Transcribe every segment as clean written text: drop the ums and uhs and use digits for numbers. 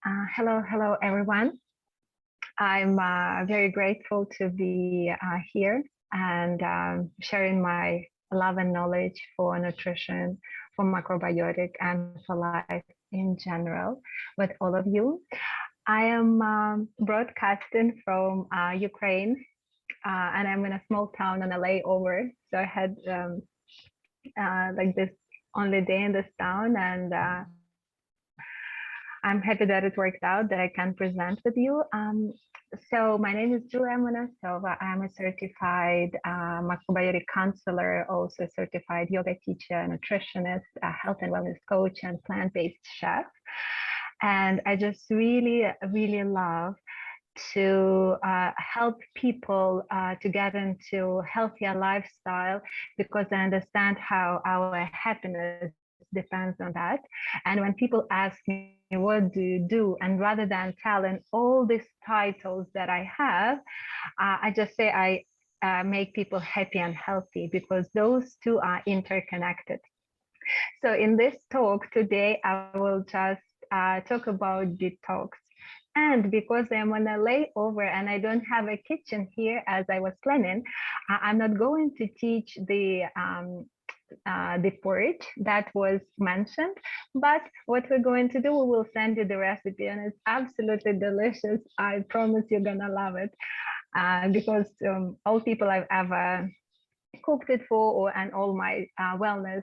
Hello, everyone. I'm very grateful to be here and sharing my love and knowledge for nutrition, for macrobiotic, and for life in general with all of you. I am broadcasting from Ukraine, and I'm in a small town on a layover. So I had like this only day in this town, and I'm happy that it worked out that I can present with you. So my name is Julia Monosova. I'm a certified macrobiotic counselor, also a certified yoga teacher, nutritionist, health and wellness coach, and plant-based chef. And I just really love to help people to get into healthier lifestyle because I understand how our happiness depends on that. And when people ask me, what do you do? And rather than telling all these titles that I have, I just say I make people happy and healthy because those two are interconnected. So in this talk today, I will just talk about detox. And because I'm on a layover and I don't have a kitchen here as I was planning, I'm not going to teach the porridge that was mentioned. But what we're going to do, we will send you the recipe, and it's absolutely delicious. I promise you're gonna love it because all people I've ever cooked it for, and all my wellness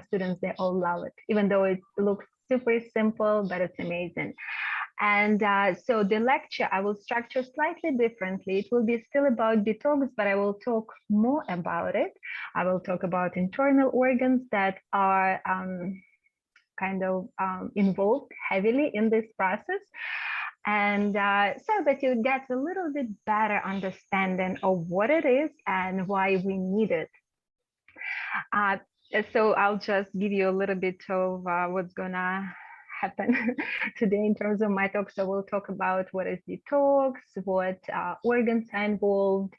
students, they all love it, even though it looks super simple, but it's amazing. And so the lecture I will structure slightly differently. It will be still about detox, but I will talk more about it. I will talk about internal organs that are involved heavily in this process. And so that you get a little bit better understanding of what it is and why we need it. Uh, so I'll just give you a little bit of what's gonna happen today in terms of my talk. So we'll talk about what is detox, what organs are involved,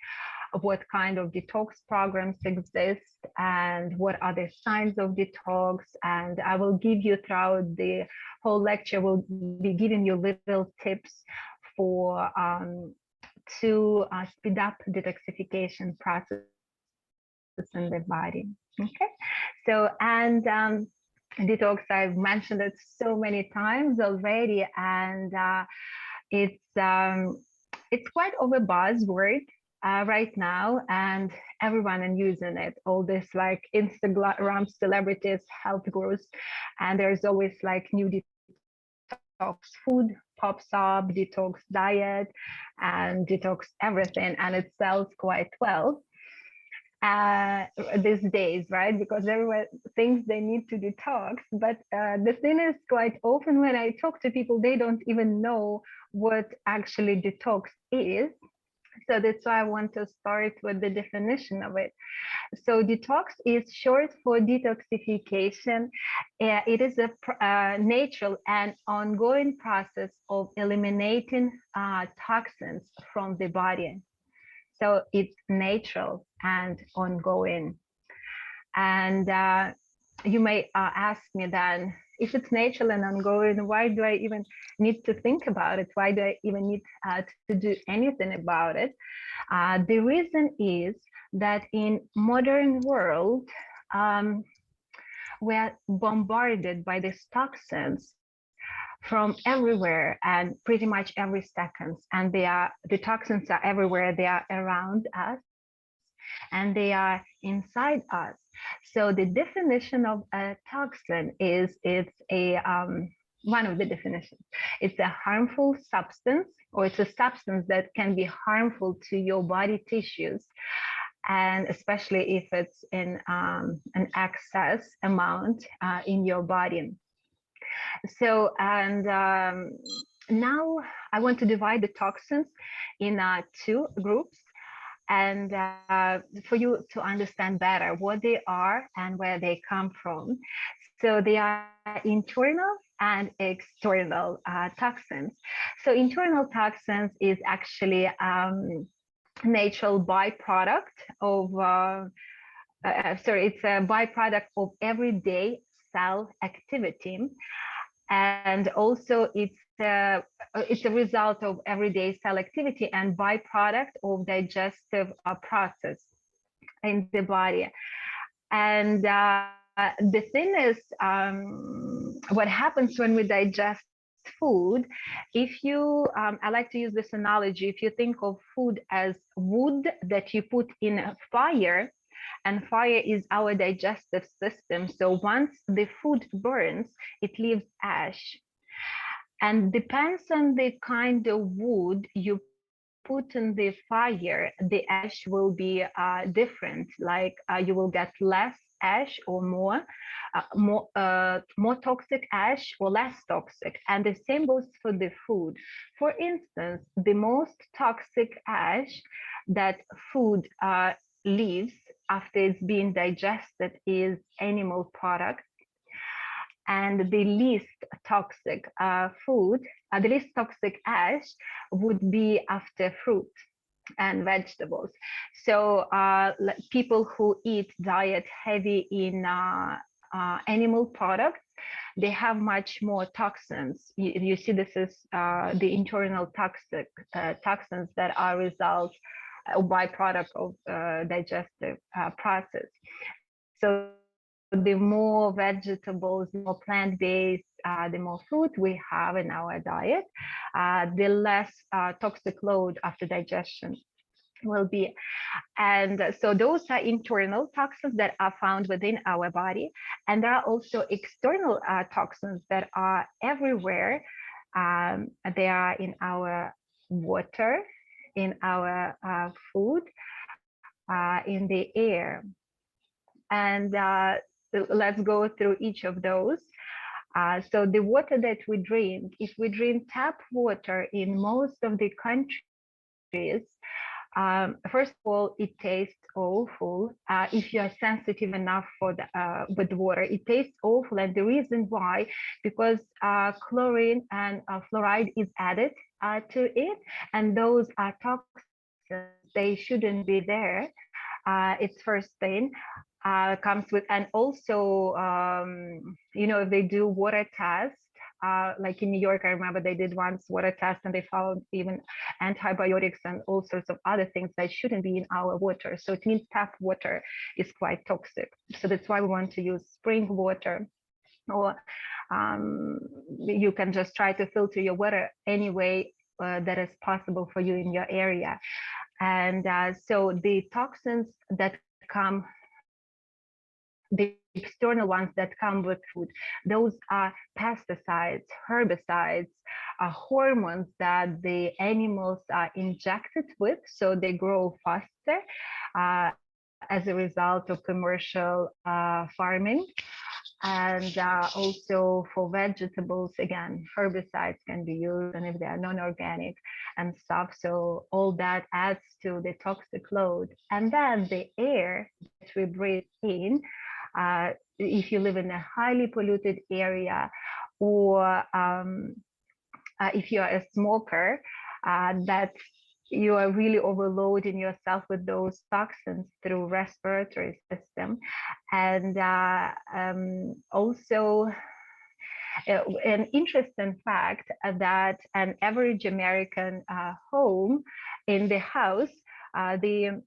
what kind of detox programs exist, and what are the signs of detox. And I will give you throughout the whole lecture, we'll be giving you little tips for to speed up detoxification process in the body. Okay, so and detox, I've mentioned it so many times already, and it's quite of a buzzword right now, and everyone is using it. All this like Instagram celebrities, health gurus, and there's always like new detox food pops up, detox diet, and detox everything, and it sells quite well these days, right? Because everyone thinks they need to detox. But the thing is, quite often when I talk to people, they don't even know what actually detox is. So that's why I want to start with the definition of it. So detox is short for detoxification. It is a natural and ongoing process of eliminating toxins from the body. So it's natural and ongoing. And you may ask me then, if it's natural and ongoing, why do I even need to think about it? Why do I even need to do anything about it? The reason is that in modern world, we're bombarded by these toxins from everywhere and pretty much every second. And the toxins are everywhere. They are around us and they are inside us. So the definition of a toxin is it's a one of the definitions. It's a harmful substance, or it's a substance that can be harmful to your body tissues, and especially if it's in an excess amount in your body. So, and now I want to divide the toxins in two groups, and for you to understand better what they are and where they come from. So they are internal and external toxins. So internal toxins is actually natural byproduct of, it's a byproduct of everyday cell activity. And also it's a result of everyday cell activity and byproduct of digestive process in the body. And the thing is, what happens when we digest food, if you, I like to use this analogy, if you think of food as wood that you put in a fire, and fire is our digestive system. So once the food burns, it leaves ash. And depends on the kind of wood you put in the fire, the ash will be different. Like you will get less ash or more toxic ash or less toxic. And the same goes for the food. For instance, the most toxic ash that food leaves after it's being digested is animal products, and the least toxic the least toxic ash would be after fruit and vegetables. So people who eat diet heavy in animal products, they have much more toxins. You see, this is the internal toxins that are results or byproduct of digestive process. So the more vegetables, the more plant-based, the more fruit we have in our diet, the less toxic load after digestion will be. And so those are internal toxins that are found within our body. And there are also external toxins that are everywhere. They are in our water, in our food, in the air. And let's go through each of those. So the water that we drink, if we drink tap water in most of the countries, first of all, it tastes awful. If you are sensitive enough for with water, it tastes awful. And the reason why, because chlorine and fluoride is added to it, and those are toxins. They shouldn't be there. It's first thing. Comes with, and also if they do water test, like in New York, I remember they did once water test and they found even antibiotics and all sorts of other things that shouldn't be in our water. So it means tap water is quite toxic. So that's why we want to use spring water, or you can just try to filter your water any way that is possible for you in your area. And so the toxins that come, the external ones that come with food, those are pesticides, herbicides, hormones that the animals are injected with, so they grow faster as a result of commercial farming. And also for vegetables, again, herbicides can be used, and if they are non-organic and stuff. So all that adds to the toxic load. And then the air that we breathe in, if you live in a highly polluted area, or if you are a smoker, that you are really overloading yourself with those toxins through respiratory system. And also an interesting fact that an average American home, in the house, the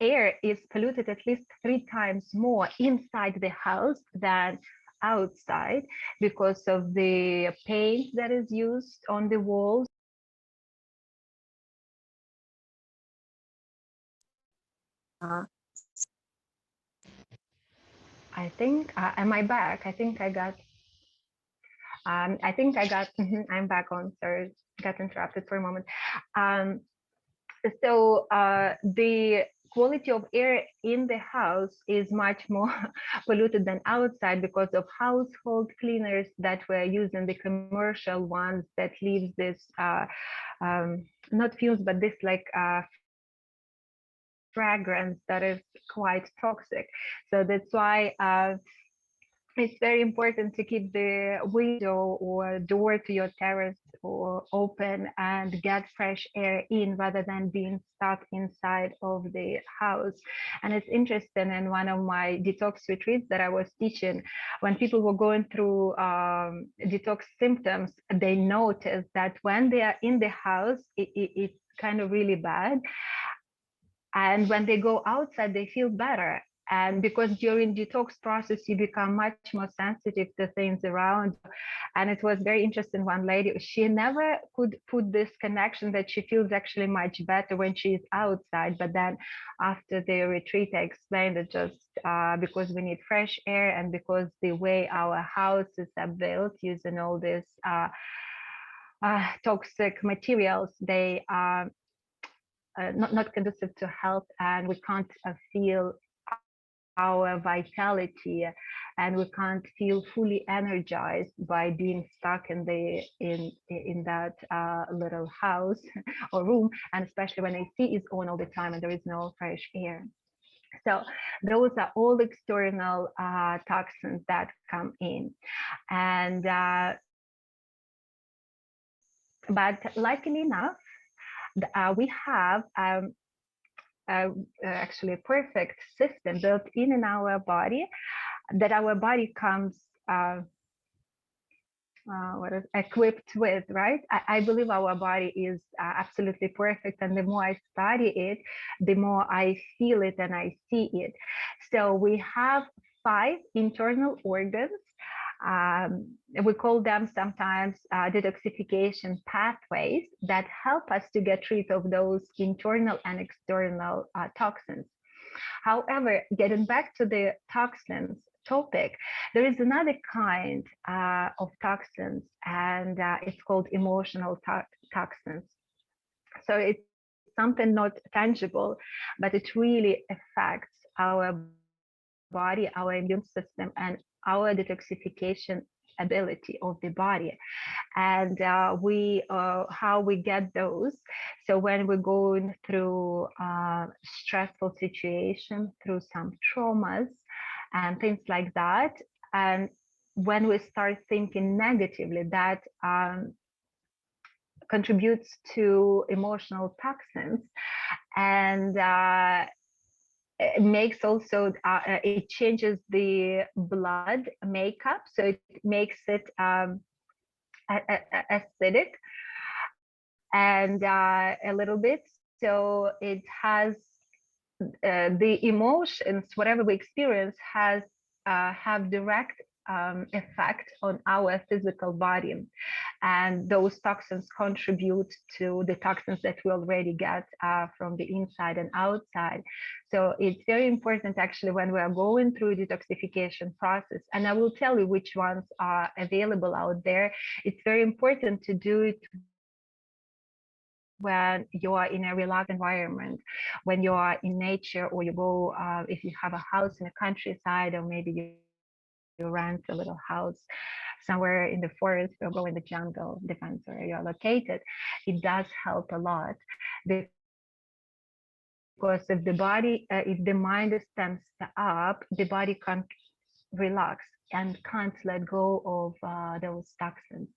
air is polluted at least 3 times more inside the house than outside, because of the paint that is used on the walls. I think, am I back? I think I got, I'm back on, sorry, got interrupted for a moment. So the quality of air in the house is much more polluted than outside, because of household cleaners that were using, the commercial ones that leaves this not fumes, but this like fragrance that is quite toxic. So that's why it's very important to keep the window or door to your terrace or open and get fresh air in rather than being stuck inside of the house. And it's interesting, in one of my detox retreats that I was teaching, when people were going through detox symptoms, they noticed that when they are in the house, it's kind of really bad, and when they go outside they feel better. And because during detox process you become much more sensitive to things around. And it was very interesting, one lady, she never could put this connection that she feels actually much better when she is outside. But then after the retreat I explained that just because we need fresh air, and because the way our houses are built using all these toxic materials, they are not conducive to health, and we can't feel our vitality, and we can't feel fully energized by being stuck in the in that little house or room, and especially when AC is on all the time and there is no fresh air. So those are all external toxins that come in. And but luckily enough, we have actually a perfect system built in our body, that our body comes equipped with, right? I believe our body is absolutely perfect, and the more I study it, the more I feel it and I see it. So we have 5 internal organs. We call them sometimes detoxification pathways that help us to get rid of those internal and external toxins. However, getting back to the toxins topic, there is another kind of toxins, and it's called emotional toxins. So it's something not tangible, but it really affects our body, our immune system, and our detoxification ability of the body. And how we get those. So when we're going through stressful situation, through some traumas and things like that, and when we start thinking negatively, that contributes to emotional toxins. And it makes also it changes the blood makeup, so it makes it acidic and a little bit. So it has the emotions, whatever we experience, has have direct effect on our physical body, and those toxins contribute to the toxins that we already get from the inside and outside. So it's very important actually when we are going through detoxification process, and I will tell you which ones are available out there. It's very important to do it when you are in a relaxed environment, when you are in nature, or you go, if you have a house in the countryside, or maybe you rent a little house somewhere in the forest or go in the jungle, depends where you're located. It does help a lot, because if the body, if the mind is tensed up, the body can't relax and can't let go of those toxins.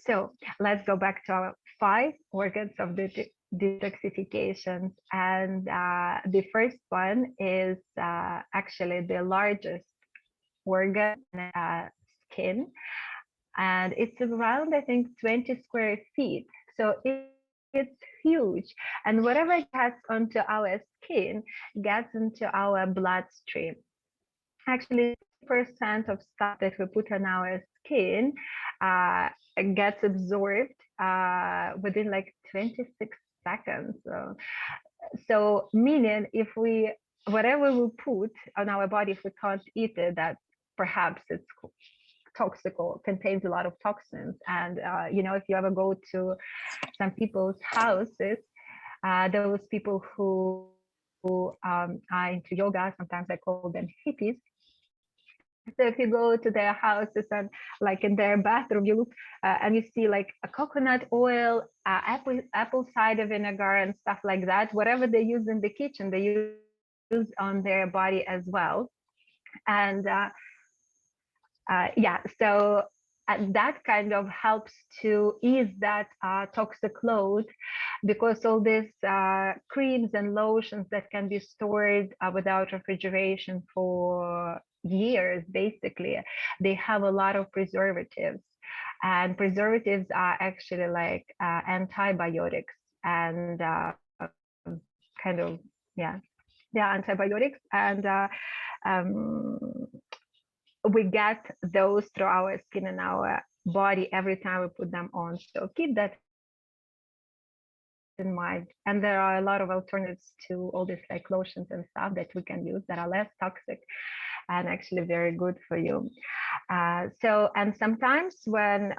So let's go back to our 5 organs of the detoxification. And the first one is actually the largest organ, skin. And it's around, I think, 20 square feet. So it's huge. And whatever gets onto our skin gets into our bloodstream. Actually, 50% of stuff that we put on our skin gets absorbed within like 26 seconds. So meaning if we, whatever we put on our body, if we can't eat it, that perhaps it's toxic or contains a lot of toxins. And if you ever go to some people's houses, those people who are into yoga, sometimes I call them hippies. So if you go to their houses and like in their bathroom, you look and you see like a coconut oil, apple cider vinegar and stuff like that. Whatever they use in the kitchen, they use on their body as well. And yeah, so that kind of helps to ease that toxic load, because all these creams and lotions that can be stored without refrigeration for years, basically, they have a lot of preservatives. And preservatives are actually like antibiotics, and kind of, yeah, they're antibiotics. And um, we get those through our skin and our body every time we put them on. So keep that in mind. And there are a lot of alternatives to all these like lotions and stuff that we can use that are less toxic and actually very good for you. So, and sometimes when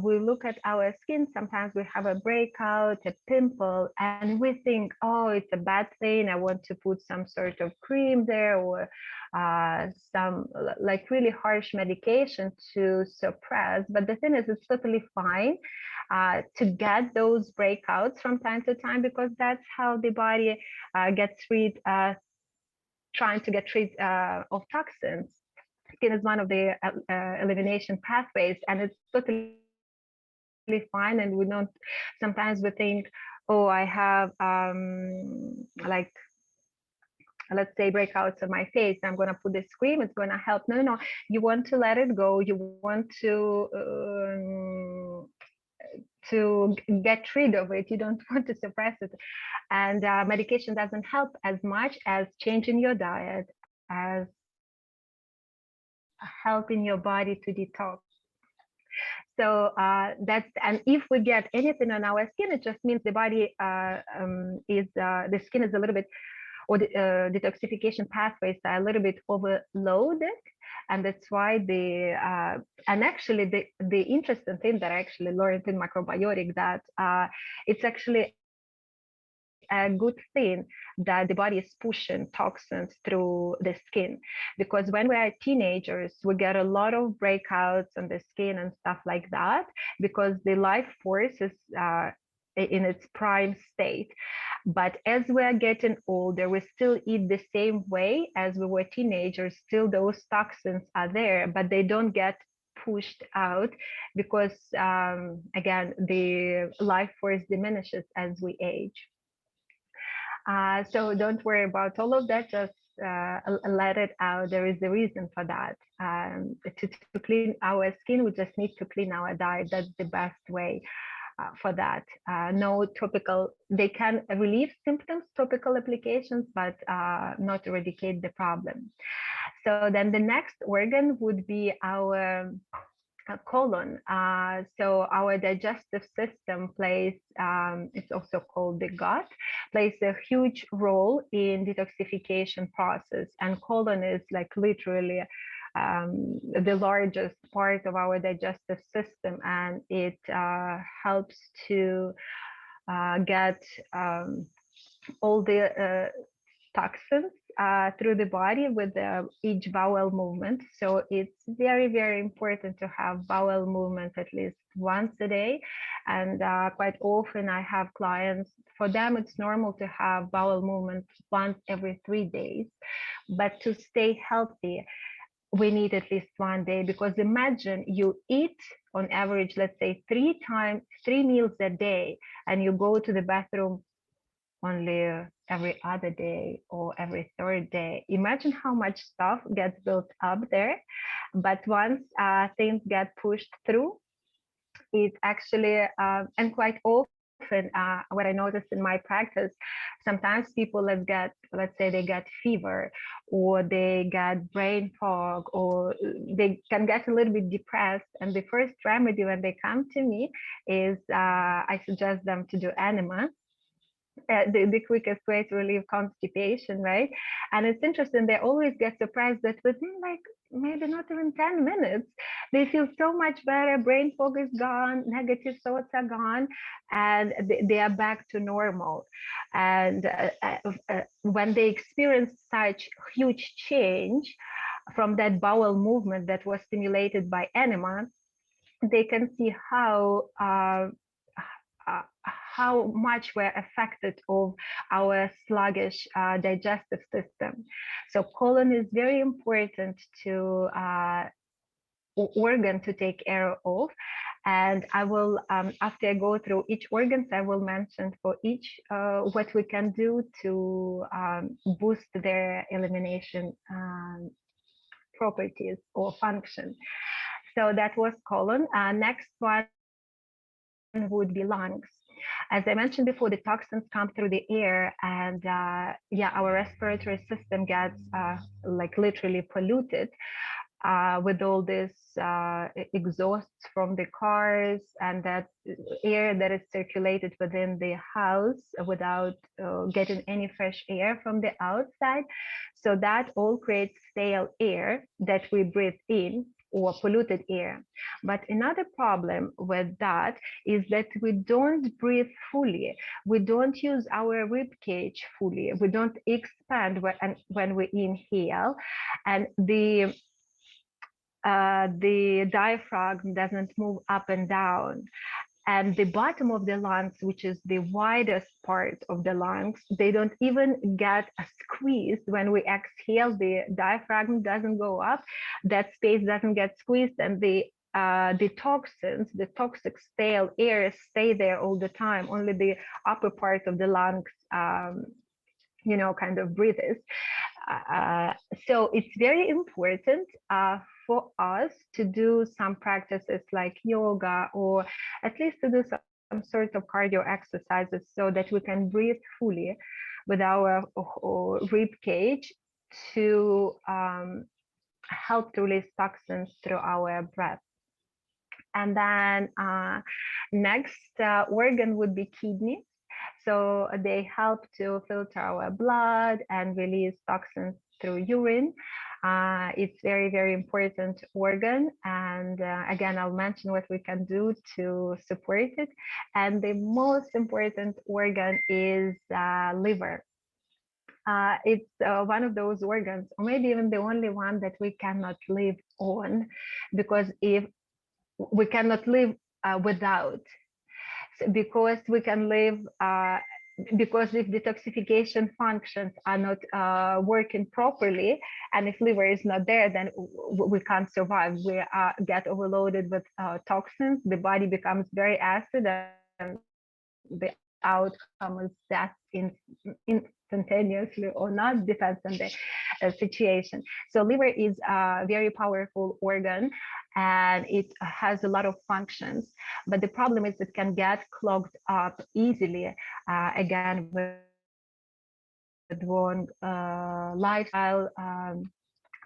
we look at our skin, sometimes we have a breakout, a pimple, and we think, oh, it's a bad thing. I want to put some sort of cream there, or some like really harsh medication to suppress. But the thing is, it's totally fine to get those breakouts from time to time, because that's how the body gets rid, trying to get rid of toxins. Skin is one of the elimination pathways, and it's totally fine. And we don't, sometimes we think, oh, I have like, let's say, breakouts on my face, I'm going to put this cream, it's going to help. No, no, no, you want to let it go. You want to get rid of it. You don't want to suppress it. And medication doesn't help as much as changing your diet, as helping your body to detox. So that's, and if we get anything on our skin, it just means the body the skin is a little bit, or the detoxification pathways are a little bit overloaded. And that's why and actually the interesting thing that I actually learned in Macrobiotic, that it's actually a good thing that the body is pushing toxins through the skin. Because when we are teenagers, we get a lot of breakouts on the skin and stuff like that, because the life force is in its prime state. But as we are getting older, we still eat the same way as we were teenagers. Still, those toxins are there, but they don't get pushed out, because again, the life force diminishes as we age. So don't worry about all of that. Just let it out. There is a reason for that. To clean our skin, we just need to clean our diet. That's the best way for that. No topical, they can relieve symptoms, topical applications, but not eradicate the problem. So then the next organ would be our colon. So our digestive system plays, it's also called the gut, plays a huge role in detoxification process. And colon is like literally the largest part of our digestive system, and it helps to get all the toxins through the body with each bowel movement. So it's very, very important to have bowel movement at least once a day. And quite often I have clients, for them it's normal to have bowel movement once every 3 days. But to stay healthy, we need at least 1 day, because imagine you eat on average, let's say 3 meals a day, and you go to the bathroom only every other day or every third day. Imagine how much stuff gets built up there. But once things get pushed through, it actually, and quite often, what I noticed in my practice, sometimes people let's say they get fever, or they get brain fog, or they can get a little bit depressed. And the first remedy when they come to me is I suggest them to do enema. The quickest way to relieve constipation, right? And it's interesting, they always get surprised that within like maybe not even 10 minutes, they feel so much better. Brain fog is gone, negative thoughts are gone, and they are back to normal. And when they experience such huge change from that bowel movement that was stimulated by enema, they can see uh, how much we're affected of our sluggish digestive system. So colon is very important to organ to take care of. And I will, after I go through each organs, I will mention for each what we can do to boost their elimination properties or function. So that was colon. Next one would be lungs. As I mentioned before, the toxins come through the air, and yeah, our respiratory system gets like literally polluted with all this exhausts from the cars and that air that is circulated within the house without getting any fresh air from the outside. So that all creates stale air that we breathe in, or polluted air. But another problem with that is that we don't breathe fully. We don't use our rib cage fully. We don't expand when we inhale, and the diaphragm doesn't move up and down. And the bottom of the lungs, which is the widest part of the lungs, they don't even get squeezed when we exhale. The diaphragm doesn't go up, that space doesn't get squeezed, and the toxins, the toxic stale air stay there all the time. Only the upper part of the lungs, kind of breathes. So it's very important for us to do some practices like yoga, or at least to do some sort of cardio exercises, so that we can breathe fully with our rib cage to help to release toxins through our breath. And then next organ would be kidneys. So they help to filter our blood and release toxins through urine. It's very, very important organ. And again, I'll mention what we can do to support it. And the most important organ is liver. It's one of those organs, or maybe even the only one that we cannot live on, because if we cannot live without, because we can live because if detoxification functions are not working properly, and if liver is not there, then we can't survive. We get overloaded with toxins. The body becomes very acid, and the outcome is death instantaneously or not, depends on the situation. So liver is a very powerful organ, and it has a lot of functions, but the problem is it can get clogged up easily, again, with wrong lifestyle,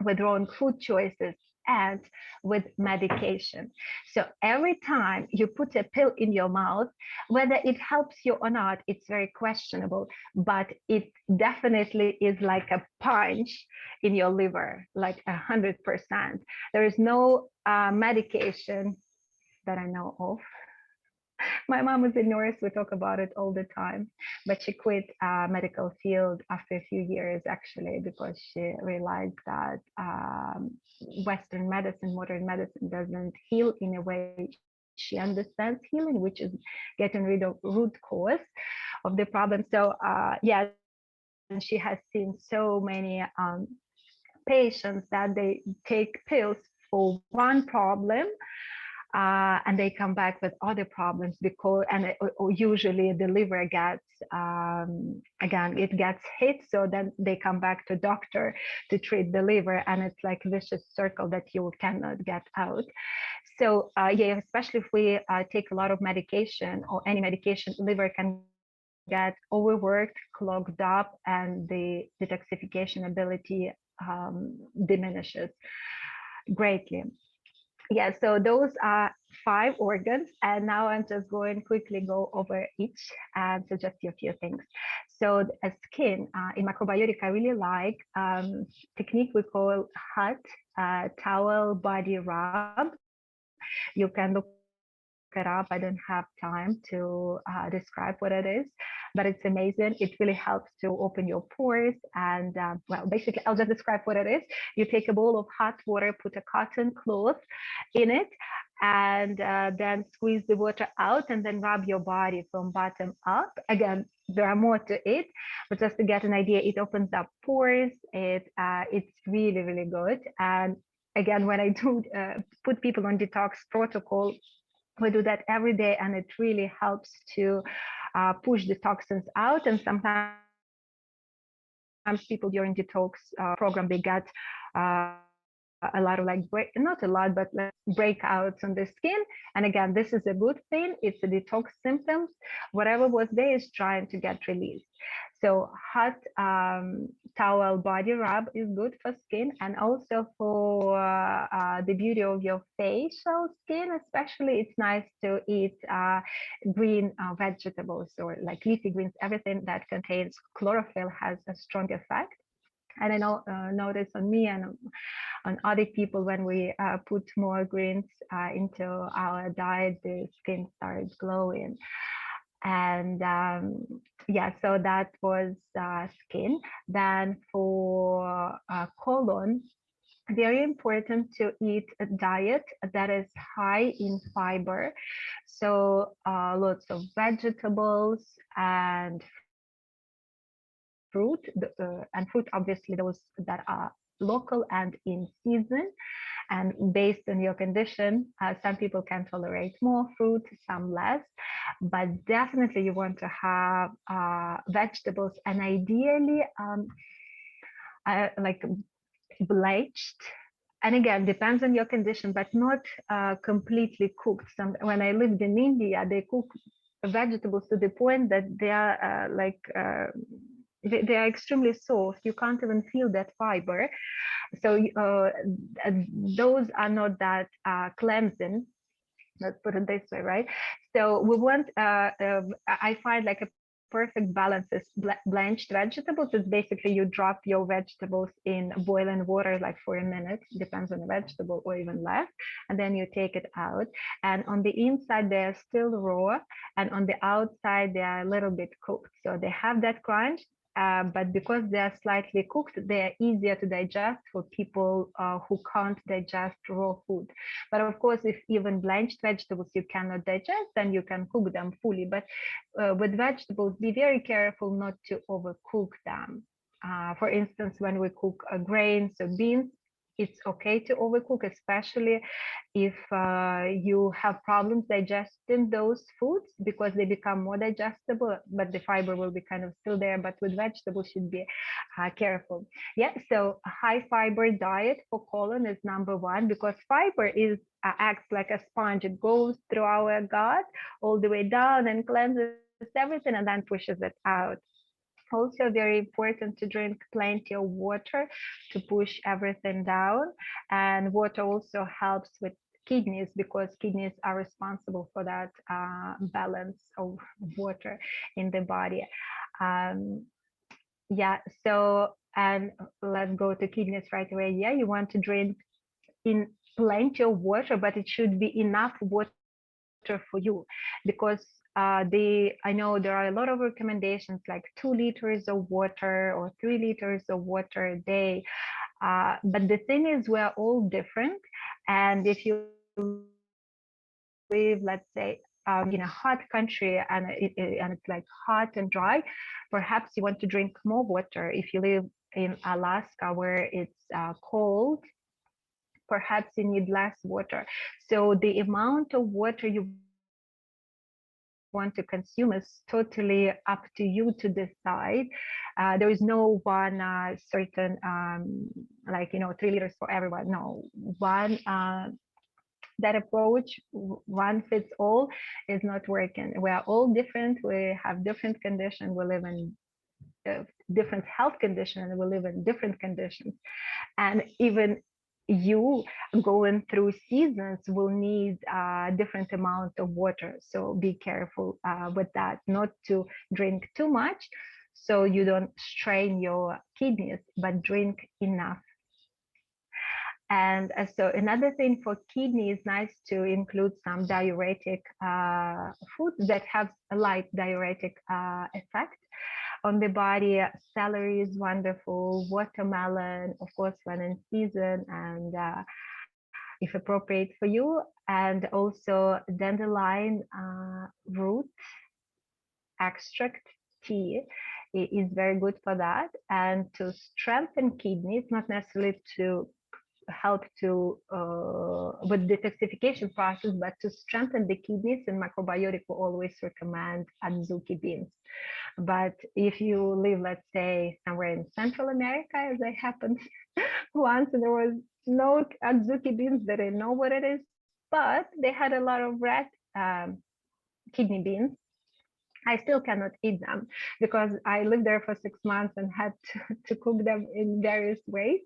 with wrong food choices, and with medication. So every time you put a pill in your mouth, whether it helps you or not, it's very questionable, but it definitely is like a punch in your liver, like 100%. There is no medication that I know of. My mom is a nurse. We talk about it all the time, but she quit medical field after a few years, actually, because she realized that Western medicine, modern medicine, doesn't heal in a way she understands healing, which is getting rid of root cause of the problem. So yeah, and she has seen so many patients that they take pills for one problem, and they come back with other problems, because usually the liver gets again, it gets hit, so then they come back to doctor to treat the liver, and it's like a vicious circle that you cannot get out. So yeah, especially if we take a lot of medication or any medication, liver can get overworked, clogged up, and the detoxification ability diminishes greatly. Yeah, so those are 5 organs, and now I'm just going quickly go over each and suggest you a few things. So a skin, in Macrobiotic, I really like technique we call hot towel body rub. You can look it up. I don't have time to describe what it is, but it's amazing. It really helps to open your pores. And well, basically, I'll just describe what it is. You take a bowl of hot water, put a cotton cloth in it, and then squeeze the water out and then rub your body from bottom up. Again, there are more to it, but just to get an idea, it opens up pores. It's really, really good. And again, when I do put people on detox protocol, we do that every day, and it really helps to push the toxins out. And sometimes people during detox program, they get a lot of like not a lot, but like breakouts on the skin. And again, this is a good thing. It's a detox symptoms. Whatever was there is trying to get released. So hot towel body rub is good for skin, and also for the beauty of your facial skin. Especially, it's nice to eat green vegetables or like leafy greens. Everything that contains chlorophyll has a strong effect. And I know notice on me and on other people, when we put more greens into our diet, the skin starts glowing. And yeah, so that was skin. Then for colon, very important to eat a diet that is high in fiber. So lots of vegetables and fruit, and fruit, obviously those that are local and in season. And based on your condition, some people can tolerate more fruit, some less, but definitely you want to have vegetables, and ideally like blanched. And again, depends on your condition, but not completely cooked. When I lived in India, they cook vegetables to the point that they are they are extremely soft. You can't even feel that fiber. So those are not that cleansing. Let's put it this way, right? So we want, I find like a perfect balance is blanched vegetables. Is basically you drop your vegetables in boiling water like for a minute, depends on the vegetable, or even less, and then you take it out. And on the inside they're still raw, and on the outside they are a little bit cooked. So they have that crunch, but because they are slightly cooked, they are easier to digest for people who can't digest raw food. But of course, if even blanched vegetables you cannot digest, then you can cook them fully. But with vegetables, be very careful not to overcook them. For instance, when we cook grains or beans, it's okay to overcook, especially if you have problems digesting those foods, because they become more digestible, but the fiber will be kind of still there. But with vegetables, should be careful. Yeah, so a high fiber diet for colon is number one, because fiber is acts like a sponge. It goes through our gut all the way down and cleanses everything and then pushes it out. Also very important to drink plenty of water to push everything down. And water also helps with kidneys, because kidneys are responsible for that balance of water in the body. um, yeah, so, and let's go to kidneys right away. Yeah, you want to drink in plenty of water, but it should be enough water for you, because I know there are a lot of recommendations like 2 liters of water or 3 liters of water a day. But the thing is, we're all different. And if you live, let's say, in a hot country, and it's like hot and dry, perhaps you want to drink more water. If you live in Alaska where it's cold, perhaps you need less water. So the amount of water you want to consume is totally up to you to decide. There is no one certain 3 liters for everyone. No, one that approach, one fits all, is not working. We are all different. We have different conditions. We live in different health conditions, and we live in different conditions. And even you going through seasons will need a different amount of water. So be careful with that, not to drink too much so you don't strain your kidneys, but drink enough. And so another thing for kidney is nice to include some diuretic foods that have a light diuretic effect on the body. Celery is wonderful, watermelon, of course, when in season, and if appropriate for you. And also dandelion root extract tea is very good for that. And to strengthen kidneys, not necessarily to help to with detoxification process, but to strengthen the kidneys, and Macrobiotic will always recommend adzuki beans. But if you live, let's say, somewhere in Central America, as I happened once, and there was no adzuki beans, they didn't know what it is, but they had a lot of red kidney beans. I still cannot eat them because I lived there for 6 months and had to cook them in various ways.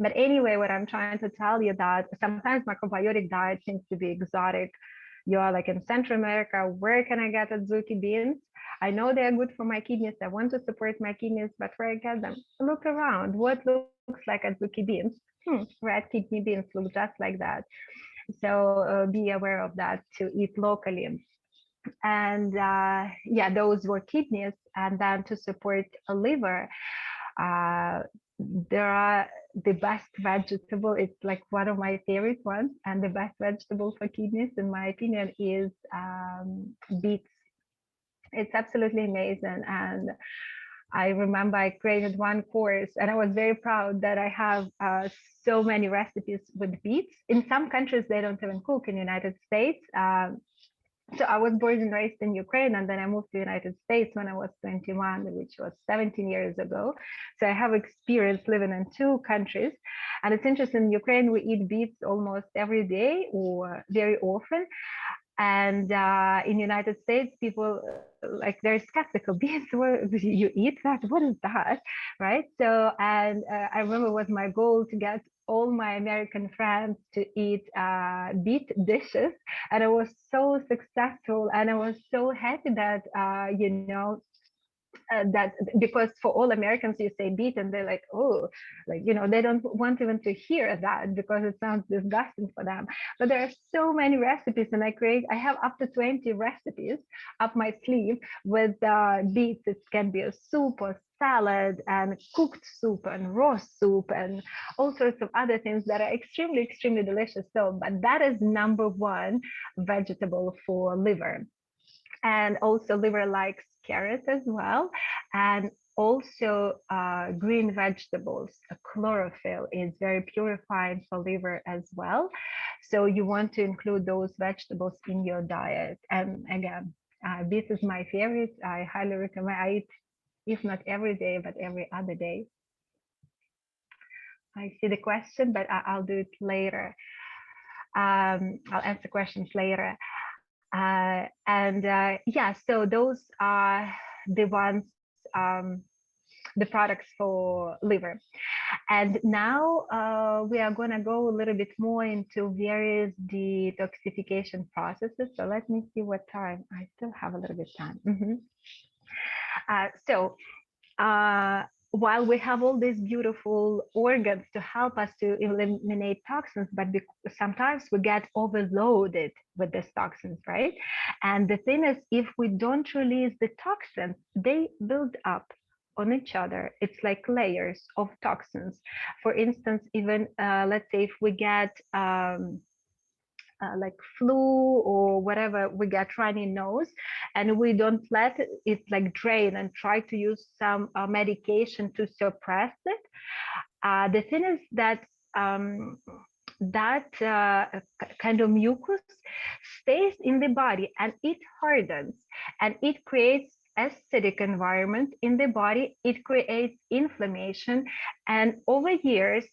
But anyway, what I'm trying to tell you that sometimes macrobiotic diet seems to be exotic. You're like in Central America, where can I get adzuki beans? I know they're good for my kidneys. I want to support my kidneys, but where I get them? Look around. What looks like adzuki beans? Red kidney beans look just like that. So be aware of that to eat locally. And yeah, those were kidneys. And then to support a liver, there are the best vegetable. It's like one of my favorite ones, and the best vegetable for kidneys, in my opinion, is beets. It's absolutely amazing. And I remember I created one course, and I was very proud that I have so many recipes with beets. In some countries, they don't even cook. In the United States, so I was born and raised in Ukraine, and then I moved to the United States when I was 21, which was 17 years ago. So I have experience living in two countries. And it's interesting, in Ukraine, we eat beets almost every day or very often. And in the United States, people like they're skeptical. Beets, you eat that? What is that? Right? So, and I remember it was my goal to get all my American friends to eat beet dishes, and I was so successful, and I was so happy that that because for all Americans you say beet and they're like, oh, like, they don't want even to hear that because it sounds disgusting for them. But there are so many recipes, and I have up to 20 recipes up my sleeve with beets. It can be a soup or salad and cooked soup and raw soup and all sorts of other things that are extremely, extremely delicious. So, but that is number one vegetable for liver. And also liver likes carrot as well. And also green vegetables. Chlorophyll is very purifying for liver as well. So you want to include those vegetables in your diet. And again, this is my favorite. I highly recommend. I eat, if not every day, but every other day. I see the question, but I'll do it later. I'll answer questions later. Yeah, so those are the ones, the products for liver. And now we are going to go a little bit more into various detoxification processes. So let me see what time. I still have a little bit of time. While we have all these beautiful organs to help us to eliminate toxins, but sometimes we get overloaded with these toxins, right? And the thing is, if we don't release the toxins, they build up on each other. It's like layers of toxins. For instance, even let's say if we get like flu or whatever, we get runny nose, and we don't let it like drain and try to use some medication to suppress it. The thing is that that kind of mucus stays in the body, and it hardens, and it creates acidic environment in the body. It creates inflammation, and over years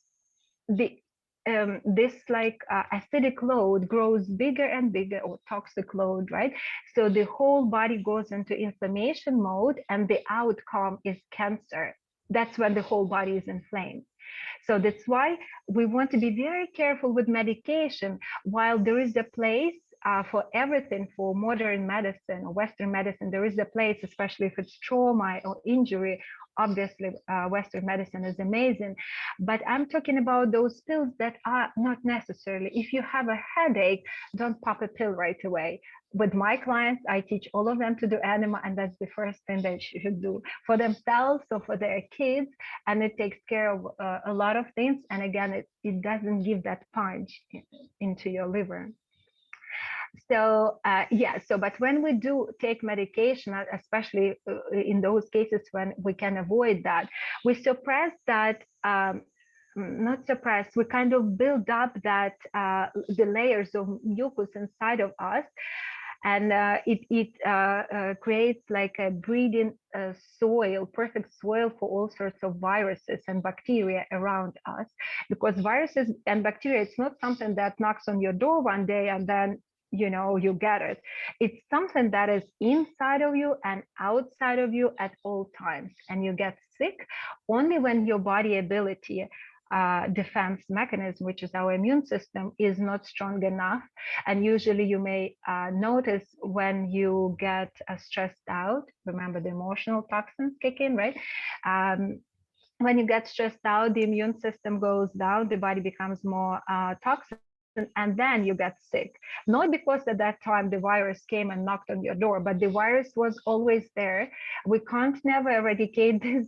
this like acidic load grows bigger and bigger, or toxic load, right? So the whole body goes into inflammation mode, and the outcome is cancer. That's when the whole body is inflamed. So that's why we want to be very careful with medication. While there is a place for everything, for modern medicine or Western medicine, there is a place, especially if it's trauma or injury. Obviously, Western medicine is amazing, but I'm talking about those pills that are not necessarily. If you have a headache, don't pop a pill right away. With my clients, I teach all of them to do enema, and that's the first thing they should do for themselves or for their kids, and it takes care of a lot of things. And again, it doesn't give that punch into your liver. So but when we do take medication, especially in those cases when we can avoid that, we suppress that, not suppress, we kind of build up that the layers of mucus inside of us, and it creates like a breeding soil, perfect soil for all sorts of viruses and bacteria around us. Because viruses and bacteria, it's not something that knocks on your door one day and then you get it. It's something that is inside of you and outside of you at all times, and you get sick only when your body ability, defense mechanism, which is our immune system, is not strong enough. And usually you may notice when you get stressed out, remember the emotional toxins kick in, right? When you get stressed out, the immune system goes down, the body becomes more toxic, and then you get sick. Not because at that time the virus came and knocked on your door, but the virus was always there. We can't never eradicate these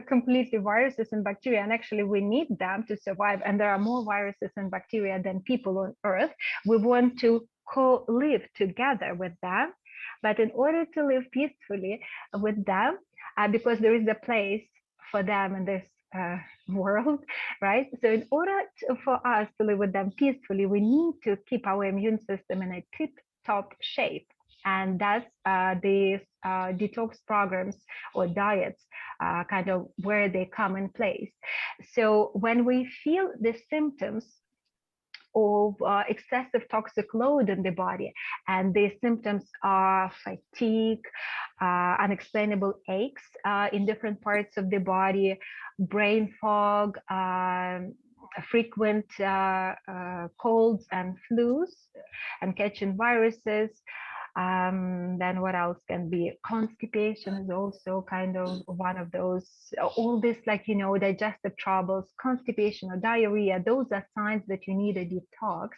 completely viruses and bacteria, and actually we need them to survive. And there are more viruses and bacteria than people on Earth. We want to co-live together with them. But in order to live peacefully with them, because there is a place for them in this world, right? So in order for us to live with them peacefully, we need to keep our immune system in a tip-top shape. And that's these detox programs or diets, kind of where they come in place. So when we feel the symptoms of excessive toxic load in the body, and these symptoms are fatigue, unexplainable aches in different parts of the body, brain fog, frequent colds and flus, and catching viruses. Then what else can be? Constipation is also kind of one of those. All this, like, digestive troubles, constipation or diarrhea, those are signs that you need a detox.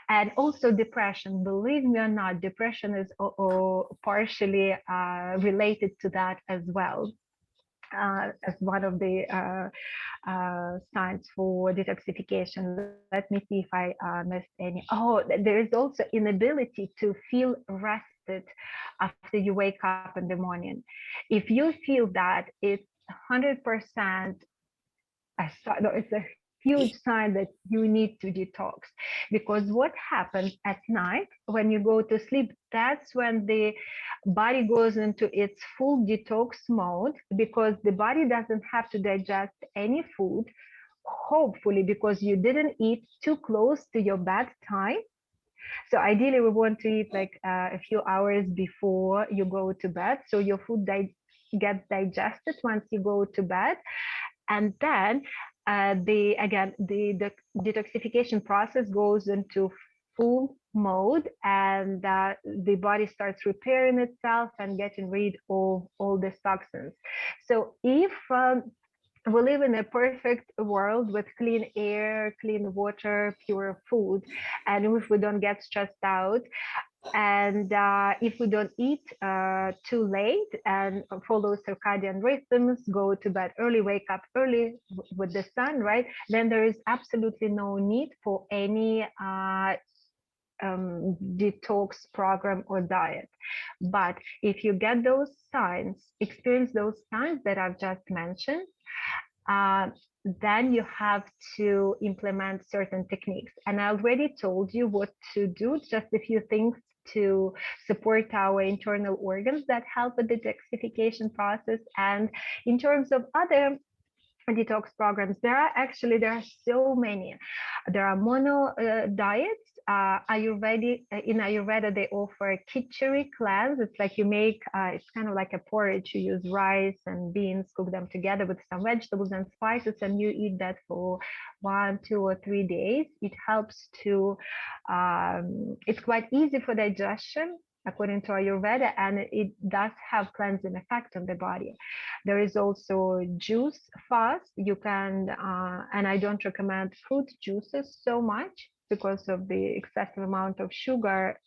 And also depression. Believe me or not, depression is partially related to that as well. As one of the signs for detoxification. Let me see if I missed any. Oh, there is also inability to feel rested after you wake up in the morning. If you feel that, it's 100%. It's a huge sign that you need to detox, because what happens at night when you go to sleep, that's when the body goes into its full detox mode, because the body doesn't have to digest any food, hopefully, because you didn't eat too close to your bedtime. So ideally we want to eat like a few hours before you go to bed, so your food gets digested once you go to bed. And then the detoxification process goes into full mode, and the body starts repairing itself and getting rid of all these toxins. So if we live in a perfect world with clean air, clean water, pure food, and if we don't get stressed out, and if we don't eat too late and follow circadian rhythms, go to bed early, wake up early with the sun, right? Then there is absolutely no need for any detox program or diet. But if you get those signs, experience those signs that I've just mentioned, then you have to implement certain techniques. And I already told you what to do, just a few things to support our internal organs that help with the detoxification process. And in terms of other detox programs, there are so many. There are mono diets. In Ayurveda, they offer khichdi cleanse. It's like you make, it's kind of like a porridge. You use rice and beans, cook them together with some vegetables and spices, and you eat that for 1, 2, or 3 days. It helps to, it's quite easy for digestion, according to Ayurveda, and it does have cleansing effect on the body. There is also juice fast. You can, and I don't recommend fruit juices so much because of the excessive amount of sugar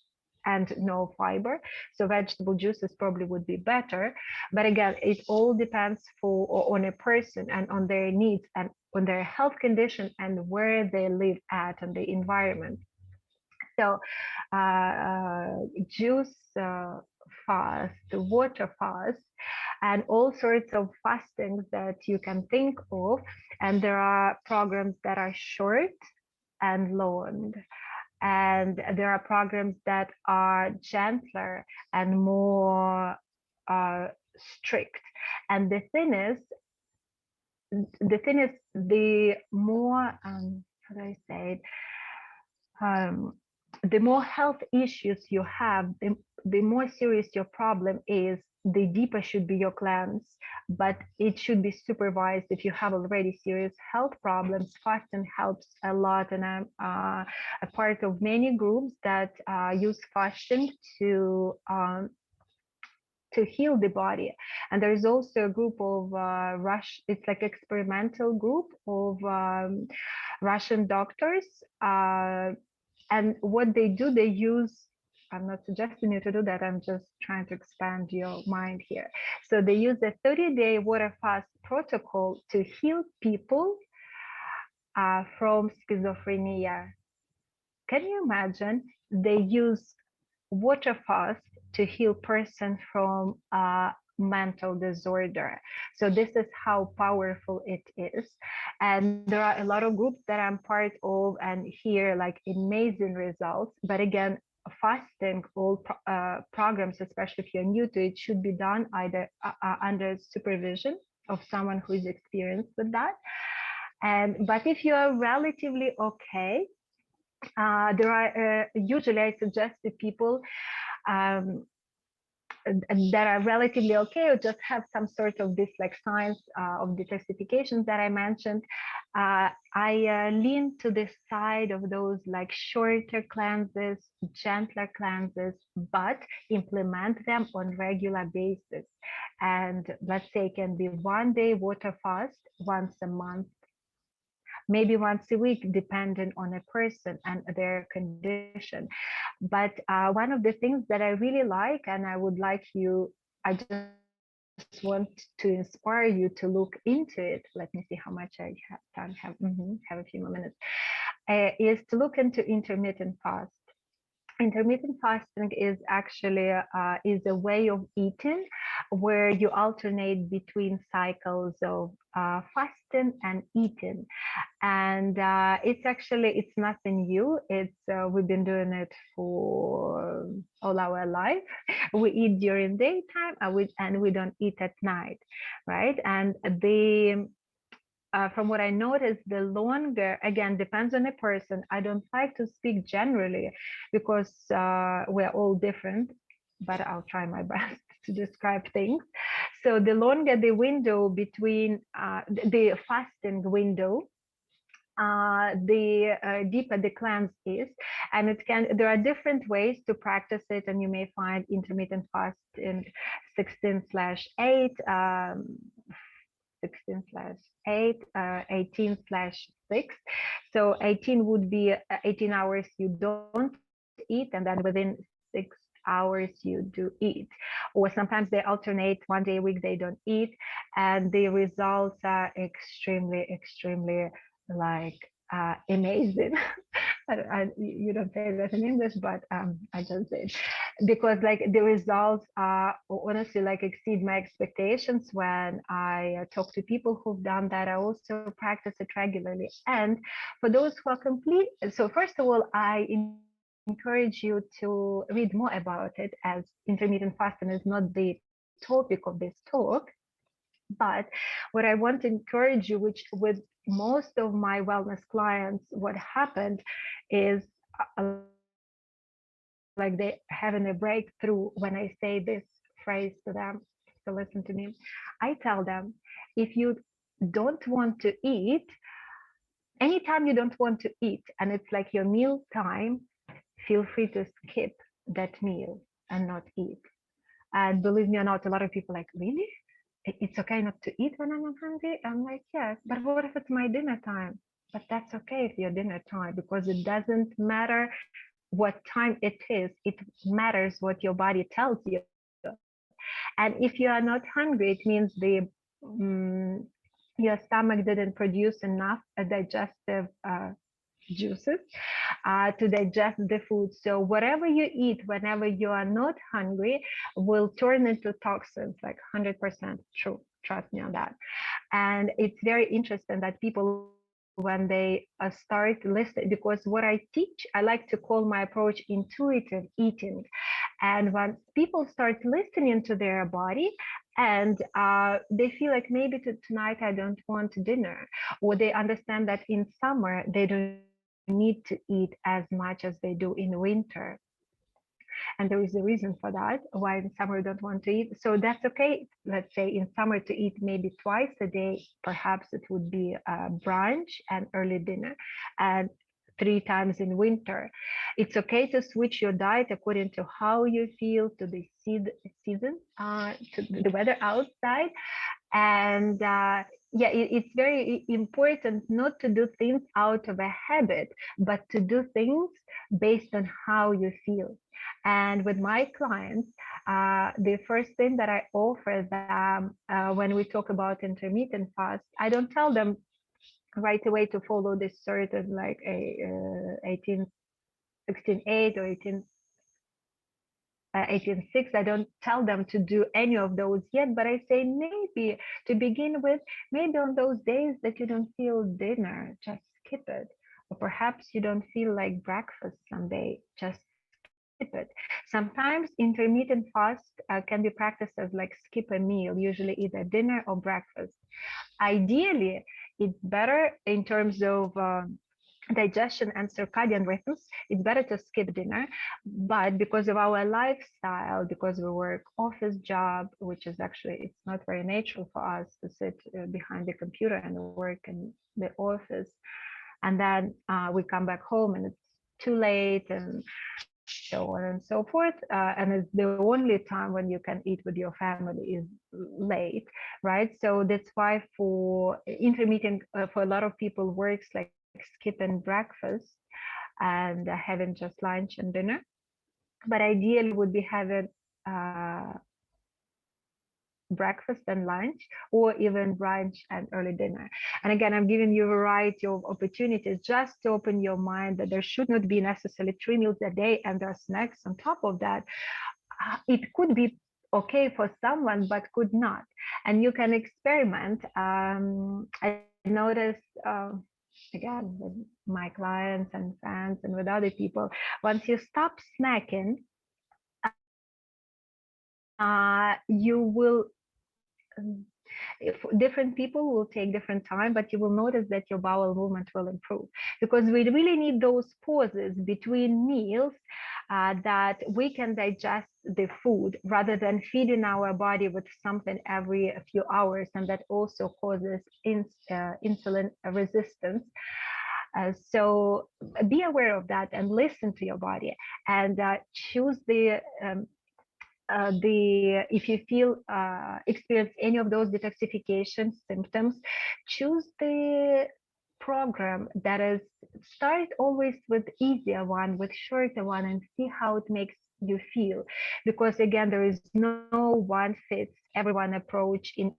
and no fiber. So vegetable juices probably would be better. But again, it all depends on a person and on their needs and on their health condition and where they live at and the environment. So juice fast, water fast, and all sorts of fastings that you can think of. And there are programs that are short and long, and there are programs that are gentler and more uh, strict. And the thing is the more how do I say it, um, the more health issues you have, the more serious your problem is, the deeper should be your cleanse. But it should be supervised. If you have already serious health problems, fasting helps a lot. And I'm a part of many groups that use fasting to heal the body. And there is also a group of it's like experimental group of Russian doctors. And what they do, they use, I'm not suggesting you to do that, I'm just trying to expand your mind here. So they use a 30-day water fast protocol to heal people from schizophrenia. Can you imagine? They use water fast to heal person from mental disorder. So this is how powerful it is. And there are a lot of groups that I'm part of and hear like amazing results. But again, fasting, all programs, especially if you're new to it, should be done either under supervision of someone who is experienced with that. But if you are relatively okay, there are usually I suggest to people um, that are relatively okay, or just have some sort of this like signs of detoxification that I mentioned. I lean to the side of those like shorter cleanses, gentler cleanses, but implement them on regular basis. And let's say it can be 1 day water fast once a month, maybe once a week, depending on a person and their condition. But one of the things that I really like, and I would like you, I just want to inspire you to look into it. Let me see how much I have a few more minutes. Is to look into intermittent fast. Intermittent fasting is actually is a way of eating where you alternate between cycles of fasting and eating. And it's nothing new. It's we've been doing it for all our life. We eat during daytime and we don't eat at night, right? And the from what I noticed, the longer, again, depends on a person. I don't like to speak generally because we're all different, but I'll try my best to describe things. So the longer the window between the fasting window, the deeper the cleanse is. And there are different ways to practice it, and you may find intermittent fasting 16/8, 16/8, 18/6. So 18 would be 18 hours you don't eat, and then within 6 hours you do eat. Or sometimes they alternate, 1 day a week they don't eat, and the results are extremely, extremely like amazing. You don't say that in English, but I just did, because like the results are honestly like exceed my expectations when I talk to people who've done that. I also practice it regularly. And for those who are complete, so first of all, I encourage you to read more about it, as intermittent fasting is not the topic of this talk. But what I want to encourage you, which with most of my wellness clients, what happened is like they having a breakthrough when I say this phrase to them. So listen to me. I tell them, if you don't want to eat, anytime you don't want to eat, and it's like your meal time, feel free to skip that meal and not eat. And believe me or not, a lot of people like, really? It's okay not to eat when I'm hungry? I'm like, yes, but what if it's my dinner time? But that's okay if your dinner time, because it doesn't matter what time it is. It matters what your body tells you. And if you are not hungry, it means um, your stomach didn't produce enough digestive juices to digest the food. So whatever you eat whenever you are not hungry will turn into toxins, like 100% true. Trust me on that. And it's very interesting that people, when they start listening, because what I teach, I like to call my approach intuitive eating. And when people start listening to their body, and they feel like maybe tonight I don't want dinner, or they understand that in summer they don't need to eat as much as they do in winter, and there is a reason for that why in summer you don't want to eat. So that's okay, let's say in summer to eat maybe twice a day, perhaps it would be brunch and early dinner, and 3 times in winter. It's okay to switch your diet according to how you feel, to the season, to the weather outside. And yeah, it's very important not to do things out of a habit, but to do things based on how you feel. And with my clients, the first thing that I offer them when we talk about intermittent fast, I don't tell them right away to follow this certain like a 18 16:8 or 18:6. I don't tell them to do any of those yet, but I say maybe to begin with, maybe on those days that you don't feel dinner, just skip it. Or perhaps you don't feel like breakfast someday, just skip it. Sometimes intermittent fast can be practiced as like skip a meal, usually either dinner or breakfast. Ideally, it's better in terms of digestion and circadian rhythms. It's better to skip dinner, but because of our lifestyle, because we work office job, which is actually, it's not very natural for us to sit behind the computer and work in the office, and then we come back home and it's too late, and so on and so forth. And it's the only time when you can eat with your family is late, right? So that's why for intermittent, for a lot of people works like skipping breakfast and having just lunch and dinner. But ideally would be having uh, breakfast and lunch, or even brunch and early dinner. And again, I'm giving you a variety of opportunities just to open your mind that there should not be necessarily 3 meals a day and there are snacks on top of that. It could be okay for someone, but could not. And you can experiment. I noticed, again, with my clients and friends and with other people, once you stop snacking, you will if different people will take different time, but you will notice that your bowel movement will improve, because we really need those pauses between meals that we can digest the food rather than feeding our body with something every few hours, and that also causes insulin resistance. So be aware of that and listen to your body, and choose the if you feel experience any of those detoxification symptoms, choose the program that is, start always with easier one, with shorter one, and see how it makes you feel, because again, there is no one fits everyone approach in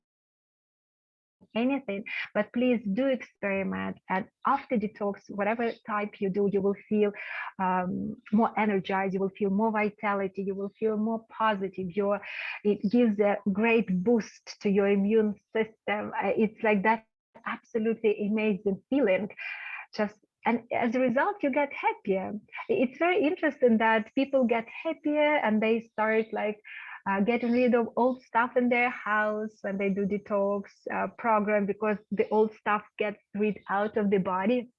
anything. But please do experiment, and after detox, whatever type you do, you will feel more energized, you will feel more vitality, you will feel more positive. It gives a great boost to your immune system. It's like that absolutely amazing feeling. Just, and as a result, you get happier. It's very interesting that people get happier and they start like getting rid of old stuff in their house when they do detox program, because the old stuff gets rid out of the body,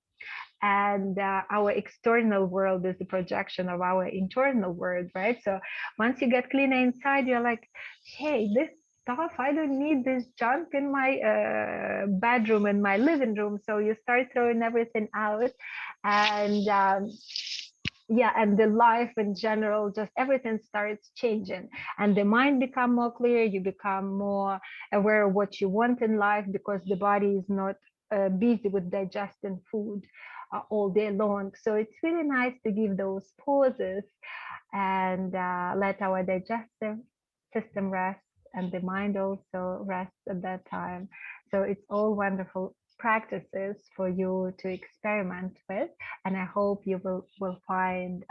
and our external world is the projection of our internal world, right? So once you get cleaner inside, you're like, hey, this stuff, I don't need this junk in my bedroom, in my living room. So you start throwing everything out, and yeah, and the life in general, just everything starts changing, and the mind become more clear, you become more aware of what you want in life, because the body is not busy with digesting food all day long. So it's really nice to give those pauses and let our digestive system rest, and the mind also rests at that time. So it's all wonderful practices for you to experiment with, and I hope you will find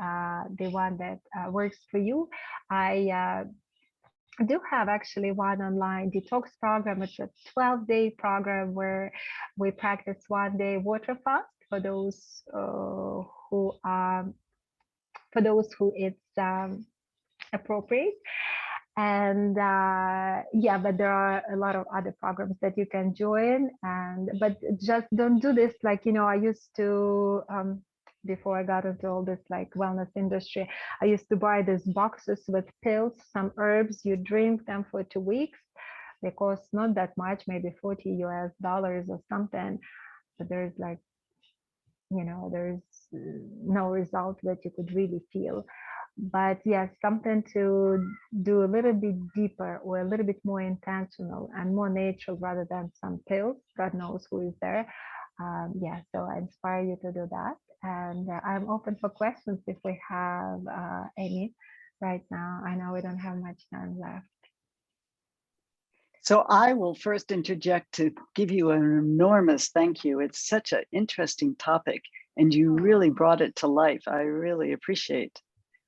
the one that works for you. I do have actually one online detox program. It's a 12-day program where we practice 1 day water fast for those who it's appropriate. And yeah, but there are a lot of other programs that you can join, and but just don't do this like, I used to before I got into all this like wellness industry, I used to buy these boxes with pills, some herbs. You drink them for 2 weeks. They cost not that much, maybe $40 or something, but there's like, there's no result that you could really feel. But yes, something to do a little bit deeper or a little bit more intentional and more natural rather than some pills. God knows who is there. Yeah, so I inspire you to do that. And I'm open for questions if we have any right now. I know we don't have much time left. So I will first interject to give you an enormous thank you. It's such an interesting topic, and you really brought it to life. I really appreciate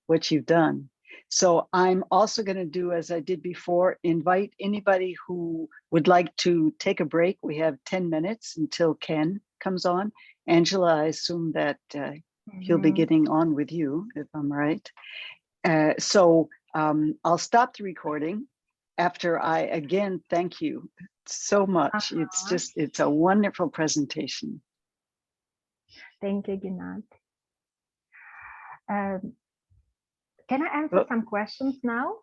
what you've done. So I'm also going to do, as I did before, invite anybody who would like to take a break. We have 10 minutes until Ken comes on. Angela, I assume that he'll be getting on with you, if I'm right. So I'll stop the recording after I again thank you so much. It's a wonderful presentation. Thank you, Ginat. Can I answer some questions now?